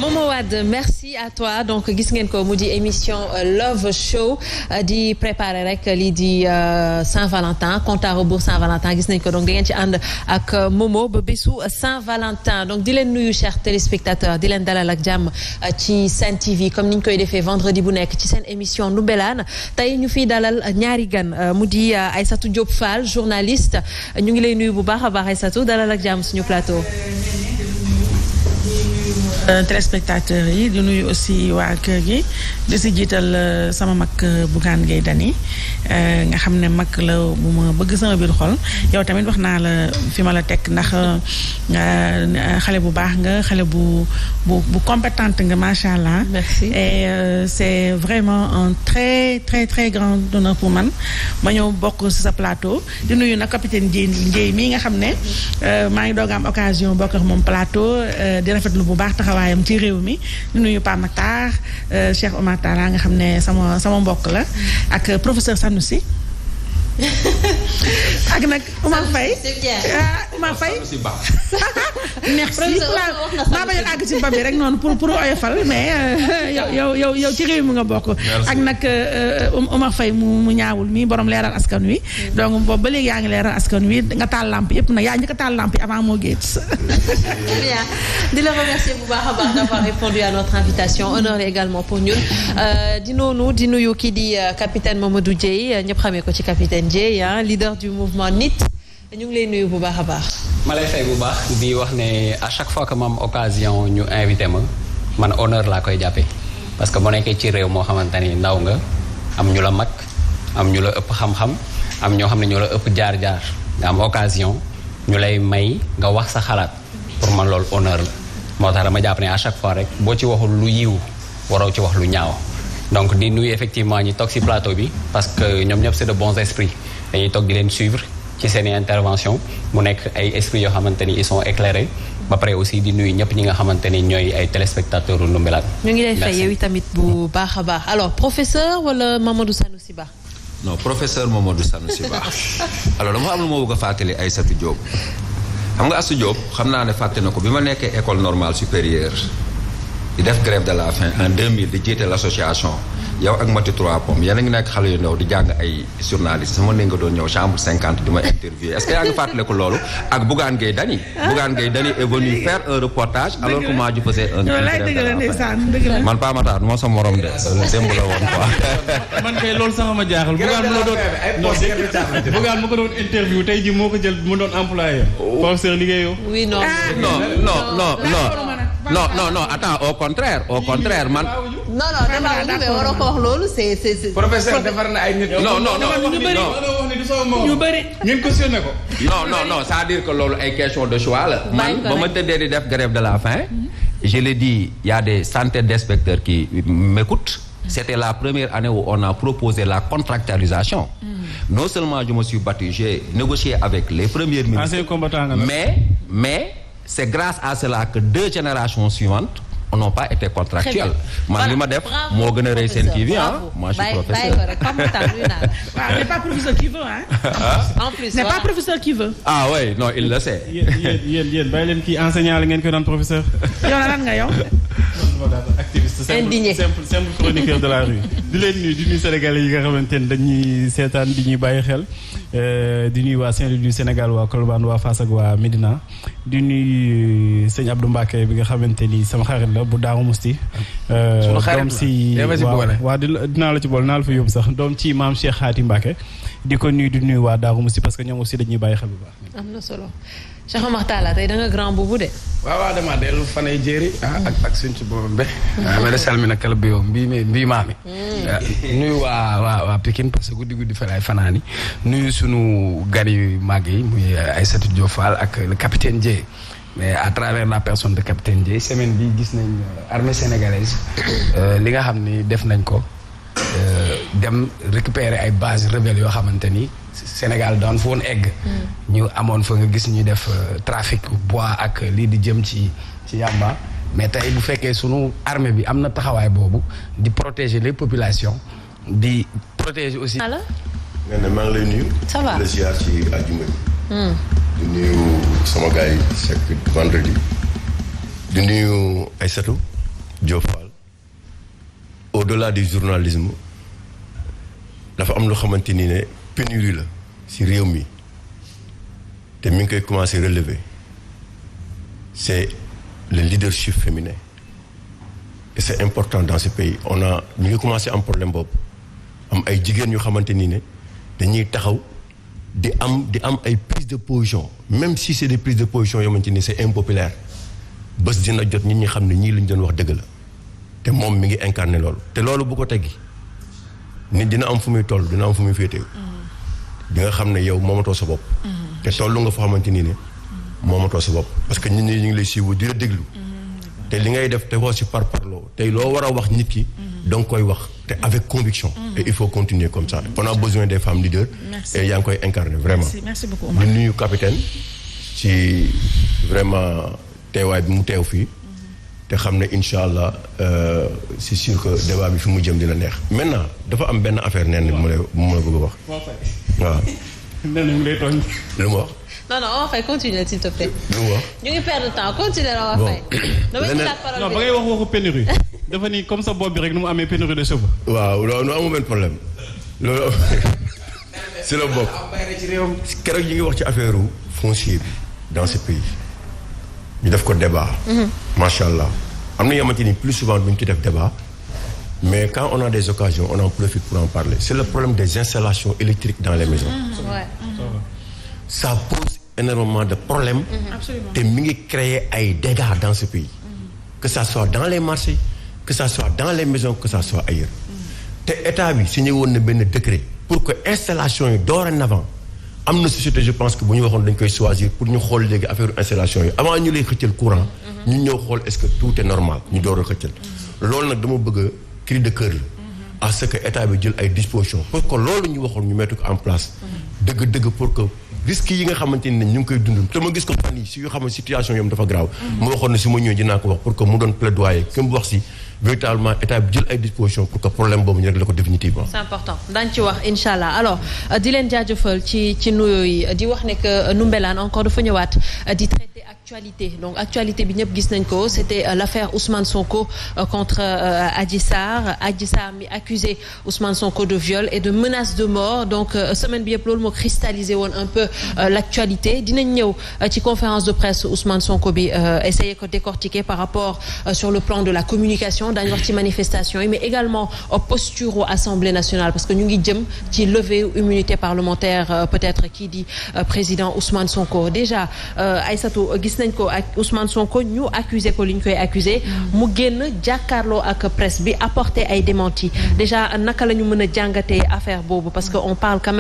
Momo Wade merci à toi donc gis ngeen ko mu di émission Love Show di préparer rek lii di Saint-Valentin compte à rebours Saint-Valentin gis nañ ko donc da ngeen ci ànd ak Momo ba bésu Saint-Valentin donc di leen nuyu chers téléspectateurs di leen dalal ak jàmm ci Sen TV comme ni ñu koy defee vendredi bu nekk ci seen émission Ndoumbelane tey ñu fiy dalal ñaari gan mu di Aïssatou Diop Fall journaliste ñu ngi lay nuyu bu baax a baax Aïssatou dalal ak jàmm suñu plateau. Téléspectateurs yi di nuyu aussi waa kër gi di si jiital sama mag Bougane Gueye Dany nga xam ne mag la bu ma bëgg sama biir xol yow tamit wax naa la fi ma la teg ndax xale bu baax nga xale bu compétente nga macha allah. Merci. Et c'est vraiment un très très très grand honneur pour man ma ñëw bokk si sa plateau di nuyu nag capitaine Ndiaye mii nga xam ne maa ngi doog am occasion bokk ak moom plateau di rafetlu bu baax taxawaayam ci réew mi di nuyu Pape Matar Cheikh Omar Talla nga xam ne sama mbokk la ak professeur Sanoussi ak nag Oumar Faye Oumar Faye merci maa bañ a àgg ci ba bi rek noonu pour oyofal mais yow ci réew mi nga bokk ak nag Oumar Faye mu ñaawul mi borom leeral askan wi donc boobu ba léegi yaa ngi leeral askan wi nga taal lamp yëpp nag yaa njëkk a taal lamp yi avant moo géet bien di la remercier bu baax a baax d'avoir répondu à notre invitation honneur également pour ñun di noonu di nuyu kii di capitaine Mamadou Dieye ñëpp xamee ko ci capitaine Dieye leader du mouvement NIT ñu ngi lay nuyu bu baax a baax. ma lay fay bu baax di wax ne à chaque fois que ma am occasion ñu invité ma man honneur laa koy jàppee parce que boo nekkee ci réew moo xamante ni ndaw nga am ñu la mag am ñu la ëpp xam-xam am ñoo xam ne ñoo la ëpp jaar-jaar nga am occasion ñu lay may nga wax sa xalaat pour man loolu honneur la moo tax dama jàpp ne à chaque fois rek boo ci waxul lu yiw waroo ci wax lu ñaaw donc di nuyu effectivement ñi toog ci plateau bi parce que ñoom ñëpp c'est de bons esprits dañuy toog di leen suivre ci seeni intervention mu nekk ay esprits yoo xamante ni ils sont éclairés ba pare aussi di nuyu ñëpp ñi nga xamante ni ñooy ay téléspectateurs Ndoumbelane. ñu ngi lay fay yow tamit bu baax a baax alors professeur wala Mamadou Sanoussi Ba. non professeur Mamadou Sanoussi Ba alors dama am lu ma bëgg a fàttali Aïssatou Diop xam nga Astou Diop xam naa ne fàtte na ko bi ma nekkee école normale supérieure di def grève de la faim en 2000 di jiite l'association yow ak Mati 3 Pommes yéen a ngi nekk xale yu ndaw di jàng ay journaliste sama ne nga doon ñëw chambre 50 di ma interviewer est-ce que yaa ngi fàttaliku loolu ak Bougane Gueye Dany Bougane Gueye Dany est venu faire un reportage alors que moi je faisais un man Pa Matar moo sa morom de démb la woon quoi man kay loolu sax ma jaaxal Bougane ma ko doon interview tey ji moo ko jël mu doon employé professeur liggéeyoo oui non non attends au contraire man non dama mais waroo ko wax loolu c'est professeur defar na ay nit ñu bëri ngeen questionné ko non c'est-à-dire que loolu ay question de choix la man ba ma tëddee di def grève de la faim je l'ai dit il y a des centaines d'inspecteurs qui m'écoutent c'était la première année où on a proposé la contractualisation non seulement je me suis battu j'ai négocié avec les premiers ministres mais c'est grâce à cela que 2 générations suivantes n'ont pas été contractuels. man li ma def moo gën a rëy Sen TV moi je suis professeur. n'est pas professeur qui veut en plus n'est pas professeur qui veut. ah oui non il le sait. yéen bàyyi leen kii enseignant la ngeen koy doon professeur. yow lan nga yow. activiste indigné simple chroniqueur de la rue. di leen nuyu di nuyu sénégalais yi nga xamante ne dañuy seetaan di ñuy bàyyi xel di nuyu waa Saint-Louis du Sénégal waa Colobane waa Fass ak waa Médina di nuyu sëñ Abdou Mbacké bi nga xamante ni sama xarit la bu Daaru Musti doom si waa dinaa la ci bool naa la fa yóbbu sax doom ci maam Cheikh Khati Mbacké di ko nuyu di nuyu waa Daaru Musti parce que ñoom aussi dañuy bàyyi xel bu baax. am na solo Cheikh Omar Talla tey da nga grand boubou de. waaw dama dellu fanay jéeri ak suñ ci boobam be mbeɗa salmina kala beyo mbimami nuyu waa Pikine parce que guddi felay fanani nuyu sunu gari mag yi muy Aïssatou Diop Fall ak le capitaine Dieye mais à travers la personne de capitaine Dieye semaine bi gis nañ armée sénégalaise li nga xam ni def nañ ko dem récupérer ay bases rebelles yoo xamante ni Sénégal daan fa woon egg ñu amoon fa nga gis ñuy def trafic bois ak lii di jëm ci yàmba mais tey bu fekkee sunu armée bi am na taxawaay boobu di protéger les populations di protéger aussi. nee na maa ngi lay nuyu. ça va la ziar ci àjjuma bi. di nuyu sama gars yi chaque vendredi. di nuyu Aïssatou Diop Fall au-delà du journalisme dafa am loo xamante ni ne pénurie la ci réew mi te mi ngi koy commencer relever c'est le leadership féminin et c'est important dans ce pays ñu ngi commencer am problème boobu am ay jigéen yu xamante ni ne dañuy taxaw di am ay prise de position même si c'est des prises de position yoo xamante ni c'est impopulaire bés dina jot nit ñi xam ne ñii lu ñu doon wax dëgg la te moom mi ngi incarné loolu te loolu bu ko teggi nit dina am fu muy toll dina am fu muy féetee di nga xam ne yow moomatoo sa bopp te tollu nga foo xamante ni ne moomatoo sa bopp parce que nit ñi ñu ngi lay siiwu di la déglu te li ngay def te woo si parparloo tey loo war a wax nit ki danga koy wax te avec conviction et il faut continuer comme ça on a besoin des femmes leaders et yaa ngi koy incarner vraiment merci beaucoup Omar. di nuyu capitaine ci vraiment teewaay bi mu teew fii te xam ne incha allah c'est sûr que débat bi fi mu jëm dina neex maintenant dafa am benn affaire nee na bu ma la bëgg a wax waaw nee na mu lay tooñ. lu mu wax non on fait continuer s'il te plaît. lu mu wax ñu ngi perdre temps continuer la wax fay. damay jëlaat parole non ba ngay waxu pénurie dafa ni comme sa bopp bi rek nu mu amee pénurie de cheveux. waaw loolu amul benn problème loolu si la bokk keroog ñu ngi wax ci affaire foncier bi dans ce pays ñu def ko débat macha allah am na yamante ni plus souvent duñ ci def débat mais quand on a des occasions on en profite pour en parler c'est le problème des installations électriques dans les maisons ça pose énormément de problèmes te mi ngi créer ay dégâts dans ce pays que ça soit dans les marchés que ça soit dans les maisons que ça soit ailleurs te état bi signé woon na benn décret pour que installation yi dorénavant am na société je pense que bu ñu waxoon dañ koy choisir pour ñu xool léegi affaire installation yi avant ñu lay xëccal courant ñu ñëw xool est-ce que tout est normal ñu door a xëccal loolu nag dama bëgg a cri de cœur la à ce que état bi jël ay dispositions pour que loolu ñu waxoon ñu mettre ko en place dëgg-dëgg pour que risques yi nga xamante ni ñu ngi koy dund te ma gis ko fan yi si yoo xam ne situation yom dafa grave mu waxoon ne si ma ñëwee dinaa ko wax pour que mu doon plaidoyer que mu wax si véritablement état bi jël ay dispositions pour que problème boobu ñu régler ko définitivement. c'est important daañu ci wax incha allah alors di leen jaajëfal ci nuyoo yi di wax ne que Ndoumbelane encore dafa ñëwaat di traiter actualité donc actualité bi ñëpp gis nañ ko c'était l'affaire Ousmane Sonko contre Adji Sarr mi accusé Ousmane Sonko de viol et de menace de mort donc semaine bi yëpp loolu moo cristallisé woon un peu l'actualité dinañ ñëw ci conférence de presse Ousmane Sonko bi essayer ko décortiquer par rapport sur le plan de la communication daañu wax ci manifestation yi mais également posture au Assemblée nationale parce que ñu ngi jëm ci levée immunité parlementaire peut-être kii di président Ousmane Sonko déjà Aïssatou gis nañ ko ak Ousmane Sonko ñu accusé ko li ñu koy accusé mu génn jàkkaarloo ak presse bi apporter ay démentis déjà naka la ñu mën a jàngatee affaire boobu parce que on parle quand même